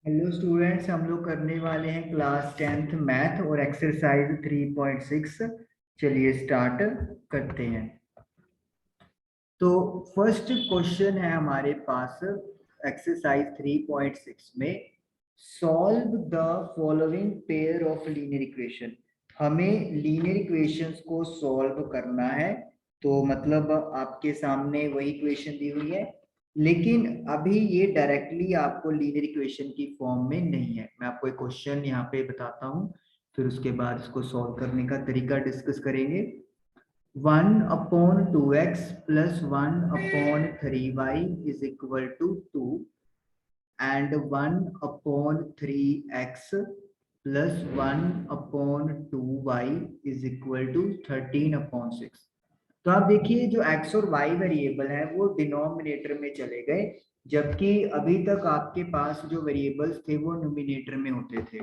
Hello students, हम लोग करने वाले हैं क्लास 10th मैथ और एक्सरसाइज 3.6। चलिए स्टार्ट करते हैं। तो फर्स्ट क्वेश्चन है हमारे पास एक्सरसाइज 3.6 में, solve the following pair of linear equation. हमें लीनियर इक्वेशंस को सॉल्व करना है। तो मतलब आपके सामने वही इक्वेशन दी हुई है, लेकिन अभी ये डायरेक्टली आपको लीनियर इक्वेशन की फॉर्म में नहीं है। मैं आपको एक क्वेश्चन यहाँ पे बताता हूँ, फिर उसके बाद इसको सॉल्व करने का तरीका डिस्कस करेंगे। 1/2x plus 1/3y is equal to 2 and 1/3x plus 1/2y is equal to 13/6। तो आप देखिए, जो x और y वेरिएबल है वो डिनोमिनेटर में चले गए, जबकि अभी तक आपके पास जो वेरिएबल्स थे वो न्यूमिनेटर में होते थे।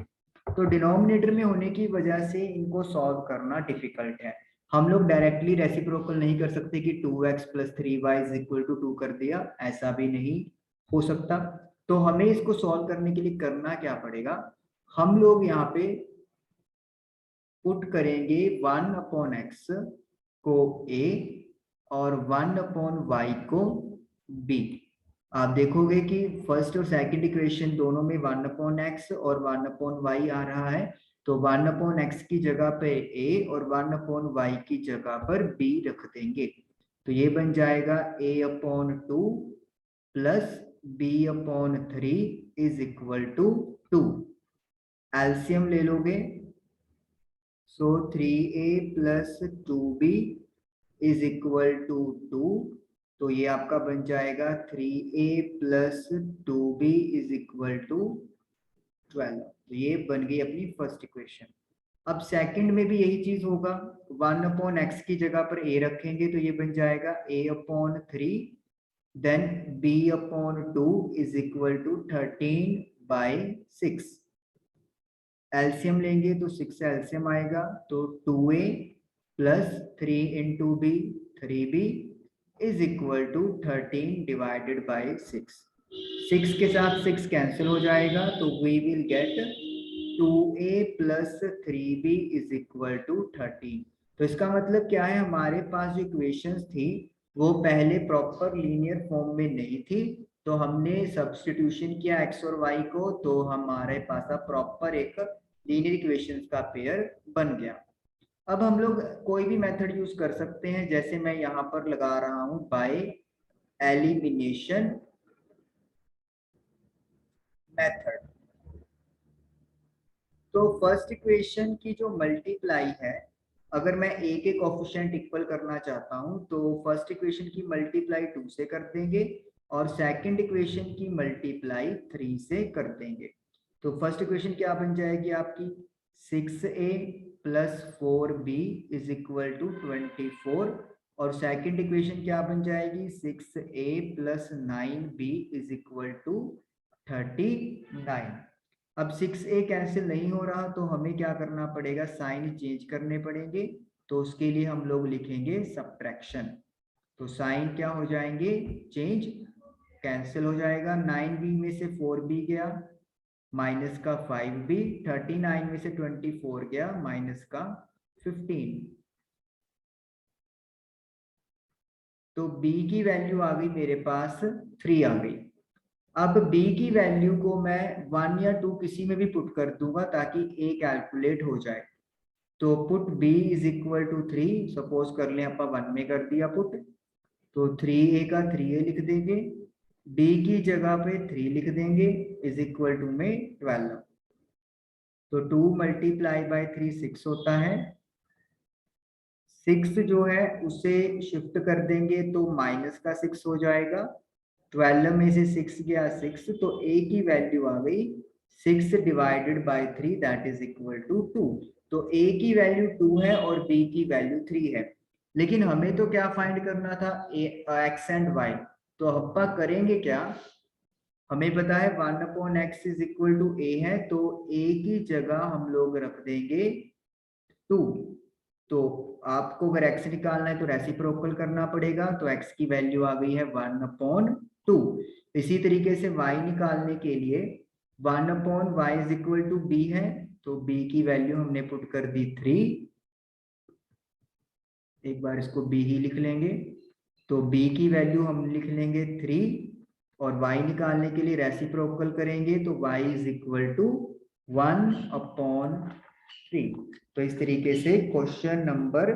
तो डिनोमिनेटर में होने की वजह से इनको सॉल्व करना डिफिकल्ट है। हम लोग डायरेक्टली रेसिप्रोकल नहीं कर सकते कि 2x plus 3y is equal to 2 कर दिया, ऐसा भी नहीं हो सकता। तो हमें इसको सॉल्व करने के लिए करना क्या पड़ेगा, हम लोग यहाँ पे पुट करेंगे 1/x को a और 1/y को b। आप देखोगे कि फर्स्ट और सेकंड इक्वेशन दोनों में 1/x और 1/y आ रहा है, तो 1/x की जगह पे a और 1/y की जगह पर b रख देंगे। तो ये बन जाएगा a/2 plus b/3 is equal to 2। LCM ले लोगे, so 3a plus 2b is equal to 2। तो ये आपका बन जाएगा 3a plus 2b is equal to 12। तो ये बन गई अपनी फर्स्ट इक्वेशन। अब सेकंड में भी यही चीज होगा, 1/x की जगह पर a रखेंगे तो ये बन जाएगा a/3, then b/2 is equal to 13/6। LCM लेंगे तो 6 एलसीएम आएगा, तो 2a plus 3 into B 3b is equal to 13 divided by 6। 6 के साथ 6 कैंसिल हो जाएगा, तो we will get 2a plus 3b is equal to 13। तो इसका मतलब क्या है, हमारे पास जो इक्वेशंस थी वो पहले प्रॉपर लीनियर फॉर्म में नहीं थी, तो हमने सब्स्टिट्यूशन किया x और y को, तो हमारे पास प्रॉपर एक लीनियर इक्वेशंस का पेयर बन गया। अब हम लोग कोई भी मेथड यूज कर सकते हैं, जैसे मैं यहाँ पर लगा रहा हूं बाय एलिमिनेशन मेथड। तो फर्स्ट इक्वेशन की जो मल्टीप्लाई है, अगर मैं a के कोफिशिएंट इक्वल करना चाहता हूं तो फर्स्ट इक्वेशन की मल्टीप्लाई 2 से कर देंगे और सेकंड इक्वेशन की मल्टीप्लाई 3 से कर देंगे। तो फर्स्ट इक्वेशन क्या बन जाएगी आपकी, 6a plus 4b is equal to 24। और सेकंड इक्वेशन क्या बन जाएगी, 6a plus 9b is equal to 39। अब 6a कैंसिल नहीं हो रहा, तो हमें क्या करना पड़ेगा, साइन चेंज करने पड़ेंगे। तो उसके लिए हम लोग लिखेंगे सब्ट्रैक्शन। तो साइन क्या हो जाएंगे, चेंज, कैंसिल हो जाएगा। 9b में से 4b गया, माइनस का 5b, 39 में से 24 गया, माइनस का 15। तो b की वैल्यू आ गई मेरे पास 3 आ गई। अब b की वैल्यू को मैं 1 या 2 किसी में भी पुट कर दूंगा ताकि a कैलकुलेट हो जाए। तो put b is equal to 3, suppose कर लें अपन 1 में कर दिया पुट, तो 3a का 3a लिख देंगे, b की जगह पे 3 लिख देंगे, इज इक्वल टू में 12। तो 2 मल्टीप्लाई बाय 3 6 होता है। 6 जो है उसे शिफ्ट कर देंगे तो माइनस का 6 हो जाएगा। 12 में से 6 गया 6, तो a की वैल्यू आ गई 6 divided by 3 that is equal to 2। तो a की वैल्यू 2 है और b की वैल्यू 3 है, लेकिन हमें तो क्या फाइंड करना था, x एंड y। तो अपन करेंगे क्या, हमें पता है 1/x is equal to a है, तो a की जगह हम लोग रख देंगे 2। तो आपको अगर x निकालना है तो रेसिप्रोकल करना पड़ेगा, तो x की वैल्यू आ गई है 1/2। इसी तरीके से y निकालने के लिए 1/y is equal to b है, तो b की वैल्यू हमने पुट कर दी 3। एक बार इसको b ही लिख लेंगे, तो b की वैल्यू हम लिख लेंगे 3, और y निकालने के लिए रेसिप्रोकल करेंगे तो y इज इक्वल टू 1/3। तो इस तरीके से क्वेश्चन नंबर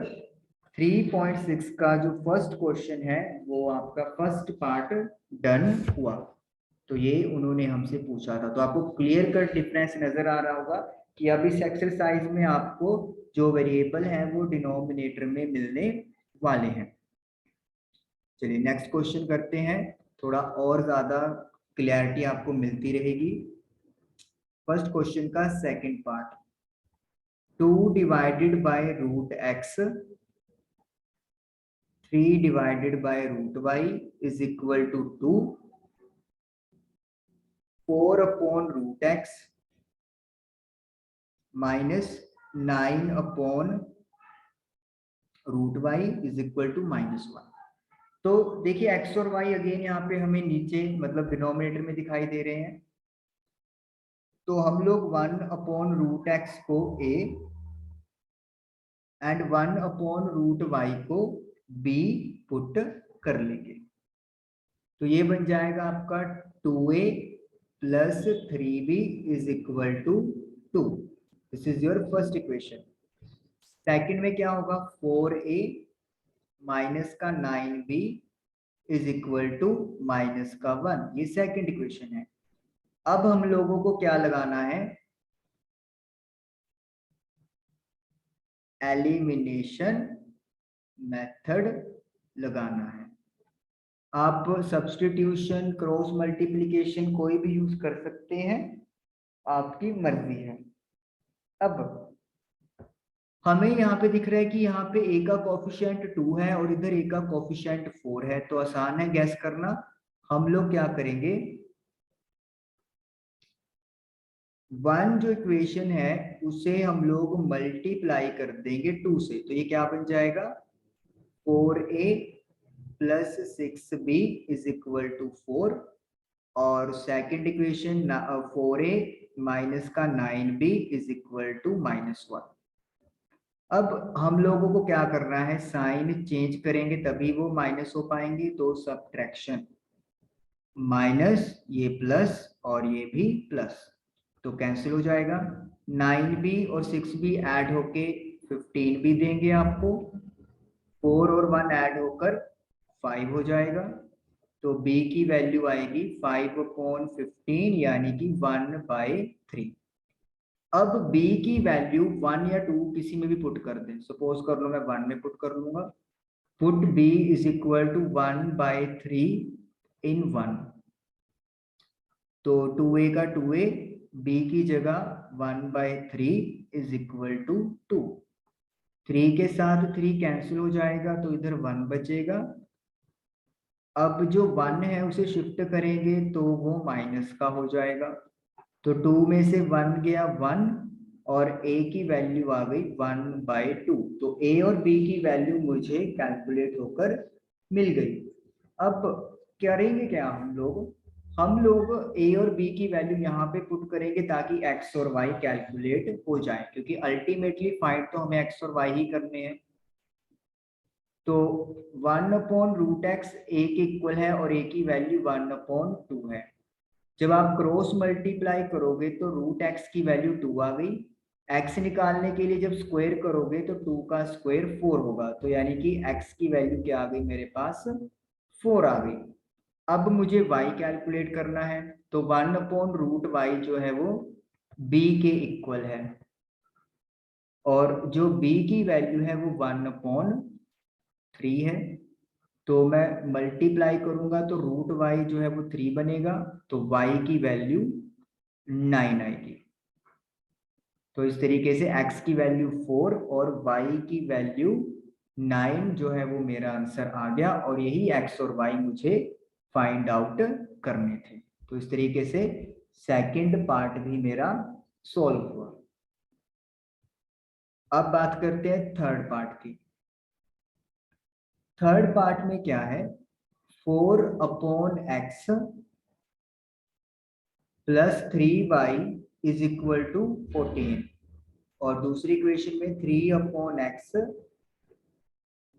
3.6 का जो फर्स्ट क्वेश्चन है वो आपका फर्स्ट पार्ट डन हुआ। तो ये उन्होंने हमसे पूछा था। तो आपको क्लियर कट डिफरेंस नजर आ रहा होगा कि अब इस एक्सरसाइज में आपको जो वेरिएबल है वो डिनोमिनेटर में मिलने वाले हैं। चलिए नेक्स्ट क्वेश्चन करते हैं, थोड़ा और ज्यादा क्लियरिटी आपको मिलती रहेगी। फर्स्ट क्वेश्चन का second part, 2 divided by root X 3 divided by root Y is equal to 2, 4 upon root X minus 9 upon root Y is equal to -1। तो देखिए एक्स और वाई अगेन यहाँ पे हमें नीचे मतलब डिनोमिनेटर में दिखाई दे रहे हैं, तो हम लोग 1 अपॉन रूट एक्स को a and 1 upon root Y को b पुट कर लेंगे। तो ये बन जाएगा आपका 2a plus 3b is equal to 2। This is your first equation. Second में क्या होगा, 4a माइनस का 9b is equal to minus का 1। ये सेकंड इक्वेशन है। अब हम लोगों को क्या लगाना है, एलिमिनेशन मेथड लगाना है। आप सब्स्टिट्यूशन, क्रॉस मल्टीप्लिकेशन कोई भी यूज कर सकते हैं, आपकी मर्जी है। अब हमें यहाँ पे दिख रहा है कि यहाँ पे a का कोफिशिएंट 2 है और इधर a का कोफिशिएंट 4 है, तो आसान है गैस करना। हम लोग क्या करेंगे, 1 जो इक्वेशन है उसे हम लोग मल्टीप्लाई कर देंगे 2 से, तो ये क्या बन जाएगा, 4a plus 6b is equal to 4, और सेकंड इक्वेशन 4a माइनस का 9b इज इक्वल टू -1। अब हम लोगों को क्या करना है, साइन चेंज करेंगे तभी वो माइनस हो पाएंगे, तो सब्ट्रैक्शन, माइनस ये प्लस और ये भी प्लस, तो कैंसिल हो जाएगा। 9b और 6b ऐड होके 15b देंगे आपको, 4 और 1 ऐड होकर 5 हो जाएगा, तो b की वैल्यू आएगी 5/15 यानी कि 1/3। अब b की वैल्यू 1 या 2 किसी में भी पुट कर दें, सपोज कर लो मैं 1 में पुट कर लूंगा, put b is equal to 1/3 in 1, तो 2a का 2a, b की जगह 1/3 इज इक्वल टू 2। 3 के साथ 3 कैंसिल हो जाएगा तो इधर 1 बचेगा। अब जो 1 है उसे शिफ्ट करेंगे तो वो माइनस का हो जाएगा, तो 2 में से 1 गया 1 और a की वैल्यू आ गई 1/2, तो a और b की वैल्यू मुझे कैलकुलेट होकर मिल गई। अब करेंगे क्या हम लोग a और b की वैल्यू यहाँ पे पुट करेंगे ताकि x और y कैलकुलेट हो जाए, क्योंकि अल्टीमेटली फाइंड तो हमें x और y ही करने हैं। तो 1/√x a के इक्वल है और a की वैल्यू 1/2 है। जब आप क्रॉस मल्टीप्लाई करोगे तो रूट एक्स की वैल्यू 2 आ गई, x निकालने के लिए जब स्क्वायर करोगे तो 2 का स्क्वायर 4 होगा, तो यानी कि x की वैल्यू क्या आ गई मेरे पास, 4 आ गई। अब मुझे y कैलकुलेट करना है, तो 1/√y जो है वो b के इक्वल है, और जो b की वैल्यू है वो 1/3 है, तो मैं मल्टीप्लाई करूंगा तो रूट वाई जो है वो 3 बनेगा, तो y की वैल्यू 9 आएगी। तो इस तरीके से x की वैल्यू 4 और y की वैल्यू 9 जो है वो मेरा आंसर आ गया, और यही x और y मुझे फाइंड आउट करने थे। तो इस तरीके से सेकंड पार्ट भी मेरा सॉल्व हुआ। अब बात करते हैं थर्ड पार्ट की। थर्ड पार्ट में क्या है, 4/x plus 3y is equal to 14 और दूसरी इक्वेशन में 3/x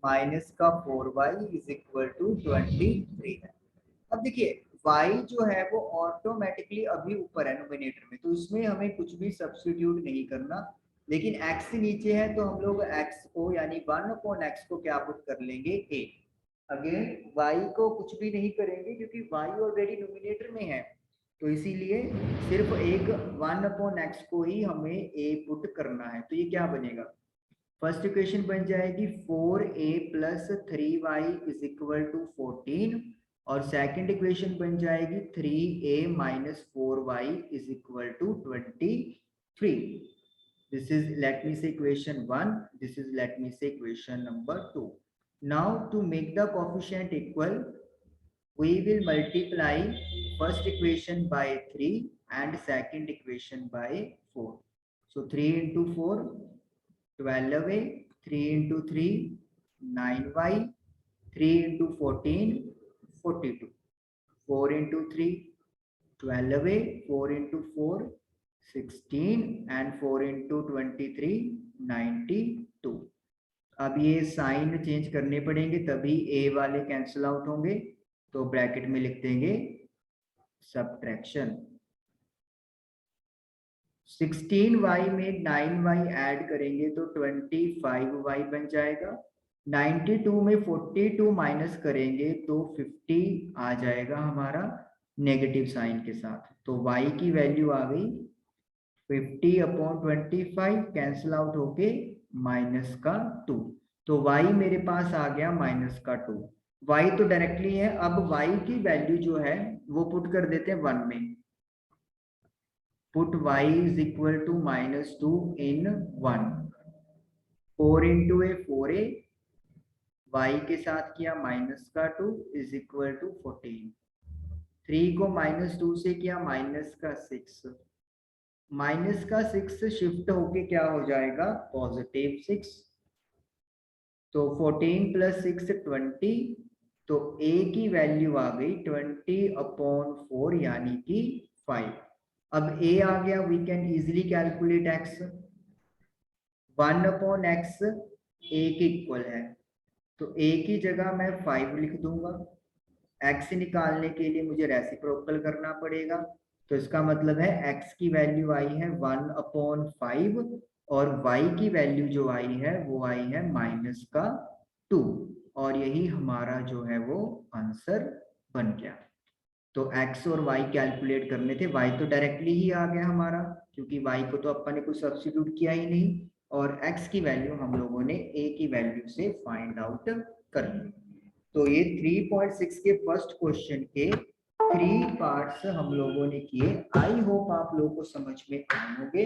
माइनस का 4y इज इक्वल टू 23 है। अब देखिए y जो है वो ऑटोमेटिकली अभी ऊपर है नोमिनेटर में, तो इसमें हमें कुछ भी सब्स्टिट्यूट नहीं करना, लेकिन x नीचे है तो हम लोग x को यानी 1/x को क्या पुट कर लेंगे a। अगेन y को कुछ भी नहीं करेंगे क्योंकि y ऑलरेडी नोमिनेटर में है, तो इसीलिए सिर्फ एक 1/x को ही हमें a पुट करना है। तो ये क्या बनेगा, फर्स्ट इक्वेशन बन जाएगी 4a plus 3y is equal to 14 और सेकंड इक्वेशन बन जाएगी 3a minus 4y is equal to 23। This is let me say equation 1, this is let me say equation number 2। Now to make the coefficient equal we will multiply first equation by 3 and second equation by 4. So 3 into 4 12a, 3 into 3 9y, 3 into 14 42, 4 into 3 12a, 4 into 4 16 and 4 into 23 92। अब ये sign change करने पड़ेंगे तभी a वाले cancel out होंगे, तो bracket में लिख देंगे सब्ट्रैक्शन। 16y में 9y ऐड करेंगे तो 25y बन जाएगा। 92 में 42 माइनस करेंगे तो 50 आ जाएगा हमारा नेगेटिव साइन के साथ, तो y की वैल्यू आ गई 50/25 कैंसिल आउट होके माइनस का 2, तो y मेरे पास आ गया माइनस का 2। y तो डायरेक्टली है, अब y की वैल्यू जो है वो पुट कर देते हैं 1 में, put y is equal to -2 in 1, 4 into a 4a, y के साथ किया माइनस का 2 इज इक्वल टू 14, 3 को -2 से किया माइनस का 6, माइनस का 6 शिफ्ट होके क्या हो जाएगा पॉजिटिव 6, तो 14 प्लस 6 20, तो a की वैल्यू आ गई 20/4 यानी कि 5। अब a आ गया, we can easily calculate x, 1/x a के इक्वल है, तो a की जगह मैं 5 लिख दूंगा। x निकालने के लिए मुझे रेसिप्रोकल करना पड़ेगा, तो इसका मतलब है x की वैल्यू आई है 1/5 और y की वैल्यू जो आई है वो आई है -2, और यही हमारा जो है वो आंसर बन गया। तो x और y कैलकुलेट करने थे, y तो डायरेक्टली ही आ गया हमारा क्योंकि y को तो अपन ने कुछ सब्स्टिट्यूट किया ही नहीं, और x की वैल्यू हम लोगों ने a की वैल्यू से फाइंड आउट कर ली। तो ये 3.6 के फर्स्ट क्वेश्चन के 3 पार्ट्स हम लोगों ने किए। आई होप आप लोगों को समझ में आए होंगे,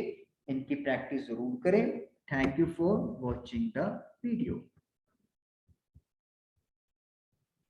इनकी प्रैक्टिस जरूर करें। Thank you for watching the video.